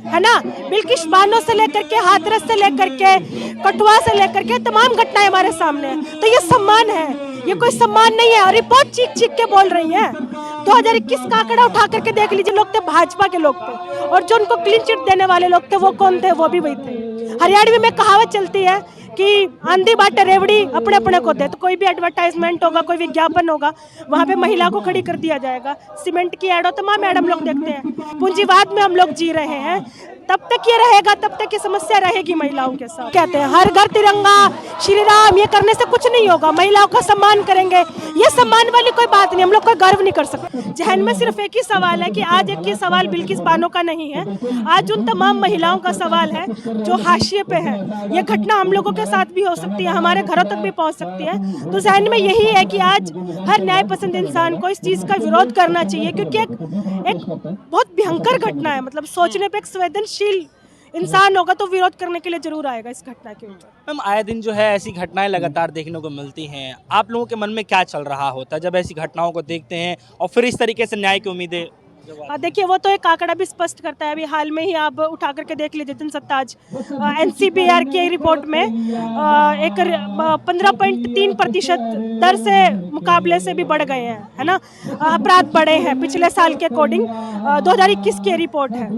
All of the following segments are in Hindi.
है ना, बिल्किश बानो से लेकर के हाथरस से लेकर के कठुआ से लेकर के तमाम घटनाएं हमारे सामने हैं। तो ये सम्मान है, ये कोई सम्मान नहीं है। और रिपोर्ट चीख चीख के बोल रही है। 2021 का आंकड़ा उठा करके देख लीजिए, लोग थे भाजपा के लोग थे, और जो उनको क्लीन चिट देने वाले लोग थे वो कौन थे? वो भी वही थे। हरियाणवी में कहावत चलती है कि आंधी बाटे रेवड़ी अपने अपने को दे। तो कोई भी एडवर्टाइजमेंट होगा, कोई विज्ञापन होगा, वहाँ पे महिला को खड़ी कर दिया जाएगा। सीमेंट की एड हो, तमाम एड हम लोग देखते हैं। पूंजीवाद में हम लोग जी रहे हैं, तब तक ये रहेगा, तब तक ये समस्या रहेगी महिलाओं के साथ। कहते हैं हर घर तिरंगा, श्री राम, ये करने से कुछ नहीं होगा। महिलाओं का सम्मान करेंगे, ये सम्मान वाली कोई बात नहीं, हम लोग कोई गर्व नहीं कर सकते। जहन में सिर्फ एक ही सवाल है कि आज एक ही सवाल बिल्किस बानो का नहीं है, आज उन तमाम महिलाओं का सवाल है जो हाशिए पे है। ये घटना हम लोगों के साथ भी हो सकती है, हमारे घरों तक भी पहुंच सकती है। तो जहन में यही है कि आज हर न्याय पसंद इंसान को इस चीज का विरोध करना चाहिए, क्योंकि एक बहुत भयंकर घटना है। मतलब सोचने पे एक संवेदनशील इंसान होगा तो विरोध करने के लिए जरूर आएगा इस घटना के ऊपर। मैम, आए दिन जो है ऐसी घटनाएं लगातार देखने को मिलती हैं। आप लोगों के मन में क्या चल रहा होता है जब ऐसी घटनाओं को देखते हैं और फिर इस तरीके से न्याय की उम्मीदें? देखिए, वो तो एक आंकड़ा भी स्पष्ट करता है। अभी हाल में ही आप उठा करके देख लीजिए, जनसत्ता आज एनसीपीआर की रिपोर्ट में एक 15.3% दर से मुकाबले से भी बढ़ गए हैं, है ना, अपराध बढ़े हैं पिछले साल के अकॉर्डिंग। 2021 की रिपोर्ट है।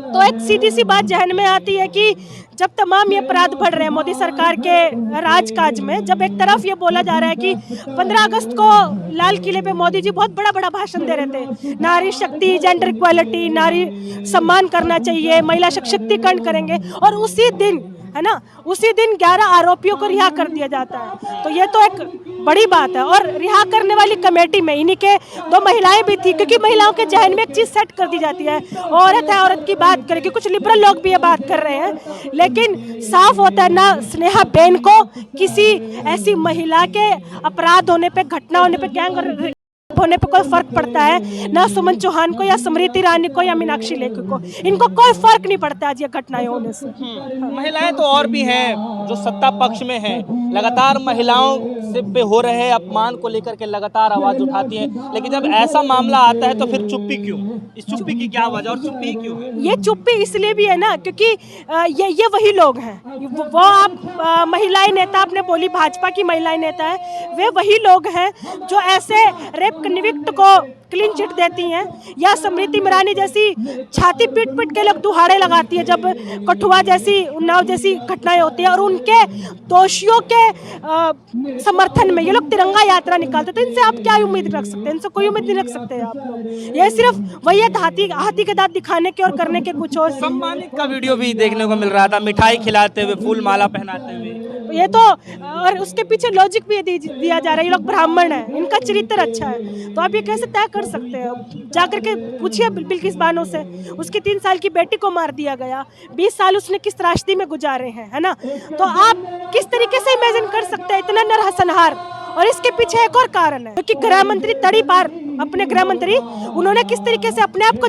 तो एक सीधी सी बात जहन में आती है कि जब तमाम ये अपराध बढ़ रहे हैं मोदी सरकार के राजकाज में, जब एक तरफ ये बोला जा रहा है कि 15 अगस्त को लाल किले पे मोदी जी बहुत बड़ा बड़ा भाषण दे रहे थे, नारी शक्ति, जेंडर इक्वालिटी, नारी सम्मान करना चाहिए, महिला सशक्तिकरण करेंगे, और उसी दिन, है ना, उसी दिन 11 आरोपियों को रिहा कर दिया जाता है। तो ये तो एक बड़ी बात है। और रिहा करने वाली कमेटी में इन्हीं के 2 महिलाएं भी थी, क्योंकि महिलाओं के जहन में एक चीज सेट कर दी जाती है, औरत है, औरत की बात करेगी। कुछ लिबरल लोग भी ये बात कर रहे हैं, लेकिन साफ होता है ना, स्नेहा बेन को किसी ऐसी महिला के अपराध होने पे, घटना होने पे, गैंग होने पे कोई फर्क पड़ता है? ना सुमन चौहान को या स्मृति ईरानी को या मीनाक्षी लेखी को, इनको कोई फर्क नहीं पड़ता आज ये घटनाएं होने से। महिलाएं तो और भी हैं जो सत्ता पक्ष में हैं, लगातार महिलाओं से पे हो रहे अपमान को लेकर के लगातार आवाज उठाती हैं, लेकिन जब ऐसा मामला आता है तो फिर चुप्पी क्यों? इस चुप्पी की क्या वजह और चुप्पी क्यों है? ये चुप्पी इसलिए भी है ना, क्योंकि ये वही लोग हैं, वो आप महिलाएं नेता आपने बोली, भाजपा की महिलाएं नेता है, वे वही लोग हैं जो ऐसे रेप कन्विक्ट को क्लीन चिट देती हैं, या स्मृति ईरानी जैसी छाती पीट पीट के लोग दुहाड़े लगाती है जब कठुआ जैसी, उन्नाव जैसी घटनाएं होती है, और उनके दोषियों के समर्थन में ये लोग तिरंगा यात्रा निकालते। तो इनसे आप क्या उम्मीद रख सकते हैं? इनसे कोई उम्मीद नहीं रख सकते आप लोग। ये सिर्फ वही है, हाथी के दांत दिखाने के और करने के कुछ और। सम्मानित का वीडियो भी देखने को मिल रहा था, मिठाई खिलाते हुए, फूल माला पहनाते हुए। ये तो, और उसके पीछे लॉजिक भी दिया जा रहा है, ये लोग ब्राह्मण हैं, इनका चरित्र अच्छा है, तो आप ये कैसे तय कर सकते हैं? जाकर के पूछिए बिल्किस बानो से, उसकी 3 साल की बेटी को मार दिया गया, 20 साल उसने किस त्रासदी में गुजारे हैं, है ना। तो आप किस तरीके से इमेजिन कर सकते हैं इतना नरसंहार? और इसके पीछे एक और कारण है, क्योंकि गृह मंत्री तड़ी पार, अपने गृह मंत्री, उन्होंने किस तरीके से अपने आप को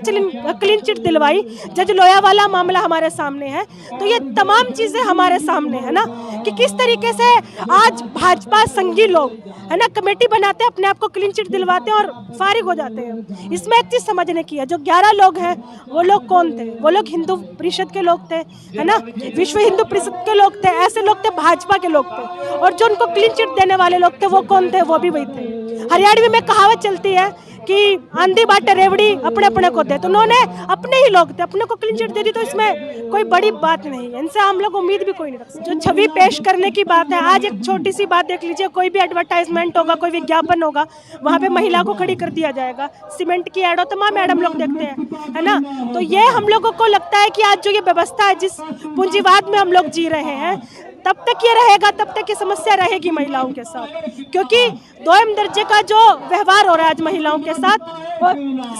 क्लीन चिट दिलवाई। जज लोया वाला मामला हमारे सामने है, तो ये तमाम चीजें हमारे सामने है ना, कि किस तरीके से आज भाजपा संघी लोग, है ना, कमेटी बनाते हैं, अपने आप को क्लीन चिट दिलवाते हैं और फारिग हो जाते हैं। इसमें एक चीज समझने की है, जो 11 लोग हैं वो लोग कौन थे? वो लोग हिंदू परिषद के लोग थे, है ना, विश्व हिंदू परिषद के लोग थे, ऐसे लोग थे, भाजपा के लोग थे, और जो उनको क्लीन चिट देने वाले लोग थे वो कौन थे? वो भी वही थे। हरियाणवी में कहावत चलती है कि आंधी बाटे रेवड़ी अपने अपने को दे। तो उन्होंने अपने ही लोग थे, अपने को क्लीन चिट दे दी, तो इसमें कोई बड़ी बात नहीं है। इनसे हम लोग उम्मीद भी कोई नहीं रख सकते। जो छवि पेश करने की बात है, आज एक छोटी सी बात देख लीजिए, कोई भी एडवर्टाइजमेंट होगा, कोई विज्ञापन होगा, वहाँ पे महिला को खड़ी कर दिया जाएगा। सीमेंट की एड हो, तमाम एड हम लोग देखते हैं, है ना। तो ये हम लोगों को लगता है कि आज जो ये व्यवस्था है, जिस पूंजीवाद में हम लोग जी रहे हैं, तब तक ये रहेगा, तब तक ये समस्या रहेगी महिलाओं के साथ, क्योंकि 2म दर्जे का जो व्यवहार हो रहा है आज महिलाओं के साथ,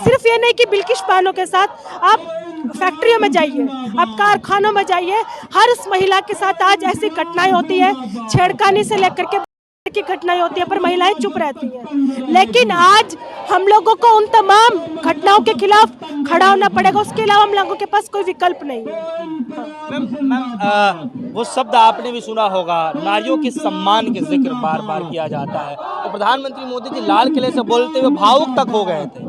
सिर्फ ये नहीं कि बिल्किश बानो के साथ, आप फैक्ट्रियों में जाइए, आप कारखानों में जाइए, हर उस महिला के साथ आज ऐसी घटनाएं होती है, छेड़खानी से लेकर के की घटनाएं होती है, पर महिलाएं चुप रहती हैं। लेकिन आज हम लोगों को उन तमाम घटनाओं के खिलाफ खड़ा होना पड़ेगा, उसके अलावा हम लोगों के पास कोई विकल्प नहीं है। मैम, वो शब्द आपने भी सुना होगा, नारियों के सम्मान के जिक्र बार बार किया जाता है, और प्रधानमंत्री मोदी जी लाल किले से बोलते हुए भावुक तक हो गए थे।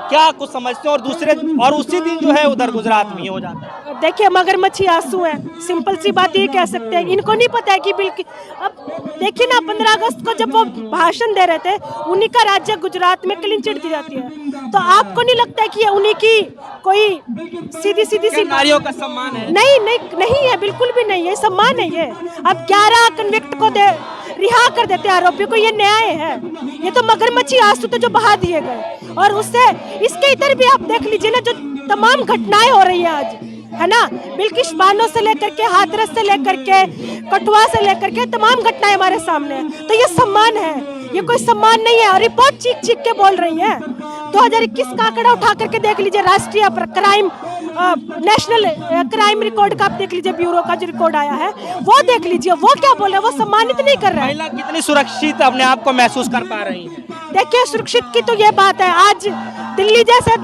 क्या कुछ समझते हो? और दूसरे और उसी दिन जो है उधर गुजरात में ये हो जाता है। देखिए मगरमच्छी आंसू है, सिंपल सी बात ये कह सकते हैं। इनको नहीं पता है कि बिल्कुल अब देखिए ना 15 अगस्त को जब वो भाषण दे रहे थे, उन्हीं का राज्य गुजरात में क्लीन चिट दी जाती है, तो आपको नहीं लगता है कि ये उन्हीं की कोई सीधी सी नारियों का सम्मान है? नहीं नहीं नहीं है, बिल्कुल भी नहीं है, सम्मान है ये। अब 11 कन्विक्ट को दे रिहा कर देते आरोपियों को, ये न्याय है? ये तो मगरमच्छी आंसू तो जो बहा दिए गए। और उससे इसके इधर भी आप देख लीजिए ना, जो तमाम घटनाएं हो रही है आज, है ना, बिल्किश बानो से लेकर के हाथरस से लेकर के कठुआ से लेकर के तमाम घटनाएं हमारे सामने हैं। तो ये सम्मान है? ये कोई सम्मान नहीं है। और रिपोर्ट चीख चीख के बोल रही है। 2021 का आंकड़ा उठा करके देख लीजिए, राष्ट्रीय क्राइम नेशनल क्राइम रिकॉर्ड का आप देख लीजिए, ब्यूरो का जो रिकॉर्ड आया है वो देख लीजिए, वो क्या बोल रहे हैं, वो सम्मानित नहीं कर रहे हैं। महिला कितनी सुरक्षित अपने आप को महसूस कर पा रही है? देखिए सुरक्षित की तो ये बात है, आज दिल्ली जैसे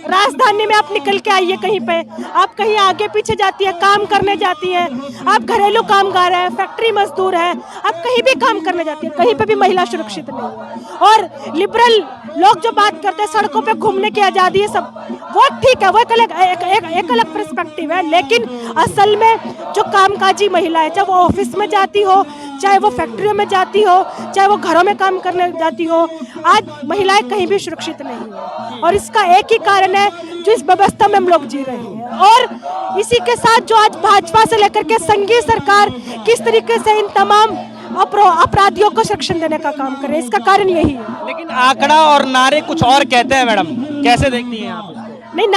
राजधानी में आप निकल के आइए कहीं पे, आप कहीं आगे पीछे जाती है, काम करने जाती है, आप घरेलू कामगार है, फैक्ट्री मजदूर है, आप कहीं भी काम करने जाती है, कहीं पे भी महिला सुरक्षित नहीं है। और लिबरल लोग जो बात करते हैं सड़कों पे घूमने की आज़ादी है, सब वो ठीक है, वो एक अलग पर्सपेक्टिव है। लेकिन असल में जो कामकाजी महिला है, चाहे वो ऑफिस में जाती हो, चाहे वो फैक्ट्रियों में जाती हो, चाहे वो घरों में काम करने जाती हो, आज महिलाएं कहीं भी सुरक्षित नहीं है। और इसका एक ही कारण है, जो इस व्यवस्था में हम लोग जी रहे हैं। और इसी के साथ जो आज भाजपा से लेकर के संघीय सरकार किस तरीके से इन तमाम अपराधियों को संरक्षण देने का काम करे, इसका कारण यही है। लेकिन आंकड़ा और नारे कुछ और कहते हैं मैडम, कैसे देखती हैं आप इसको? नहीं,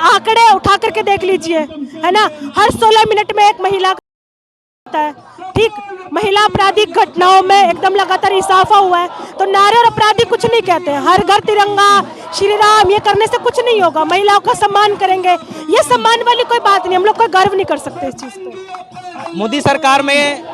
आंकड़े उठा करके देख लीजिए, है ना, हर 16 मिनट में एक महिला होता है, ठीक। महिला आपराधिक घटनाओं में एकदम लगातार इजाफा हुआ है। तो नारे और अपराधी कुछ नहीं कहते हैं, हर घर तिरंगा, श्री राम, ये करने से कुछ नहीं होगा। महिलाओं का सम्मान करेंगे, ये सम्मान वाली कोई बात नहीं, हम लोग कोई गर्व नहीं कर सकते इस चीज पे। मोदी सरकार में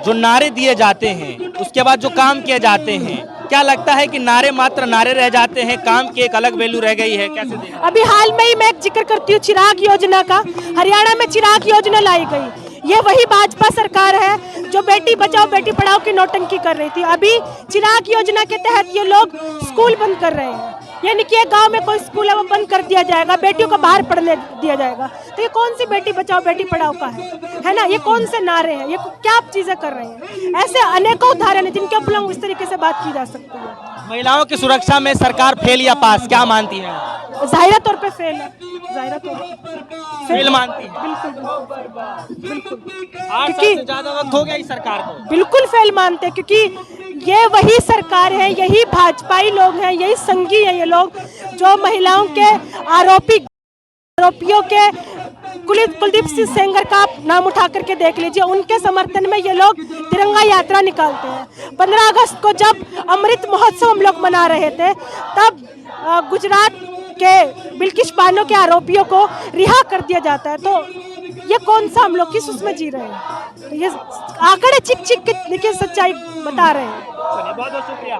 जो नारे दिए जाते हैं, उसके बाद जो काम किए जाते हैं, क्या लगता है कि नारे मात्र नारे रह जाते हैं, काम की एक अलग वैल्यू रह गई है? कैसे देखते हैं? अभी हाल में ही मैं एक जिक्र करती हूँ चिराग योजना का। हरियाणा में चिराग योजना लाई गई, ये वही भाजपा सरकार है जो बेटी बचाओ बेटी पढ़ाओ की नौटंकी कर रही थी। अभी चिराग योजना के तहत ये लोग स्कूल बंद कर रहे हैं, यानी कि एक गांव में कोई स्कूल है वो बंद कर दिया जाएगा, बेटियों को बाहर पढ़ने दिया जाएगा। तो ये कौन सी बेटी बचाओ बेटी पढ़ाओ का है ना? ये कौन से नारे हैं? ये क्या आप चीजें कर रहे हैं? ऐसे अनेकों उदाहरण हैं जिनके ऊपर इस तरीके से बात की जा सकती है। महिलाओं की सुरक्षा में सरकार फेल या पास, क्या मानती है? जाहिर तौर पे फेल है, जाहिर तौर पे फेल मानती है। बिल्कुल 8 साल से ज्यादा वक्त हो गया इस सरकार को। बिल्कुल फेल मानते हैं, क्योंकि ये वही सरकार है, यही भाजपाई लोग हैं, यही संघी है ये लोग, जो महिलाओं के आरोपियों के कुलदीप सिंह सेंगर का आप नाम उठा करके देख लीजिए, उनके समर्थन में ये लोग तिरंगा यात्रा निकालते हैं। 15 अगस्त को जब अमृत महोत्सव हम लोग मना रहे थे, तब गुजरात के बिल्किश बानो के आरोपियों को रिहा कर दिया जाता है। तो ये कौन सा हम लोग किस उसमें जी रहे हैं? तो ये आंकड़े चिक चिक के सच्चाई बता रहे हैं। बहुत बहुत शुक्रिया।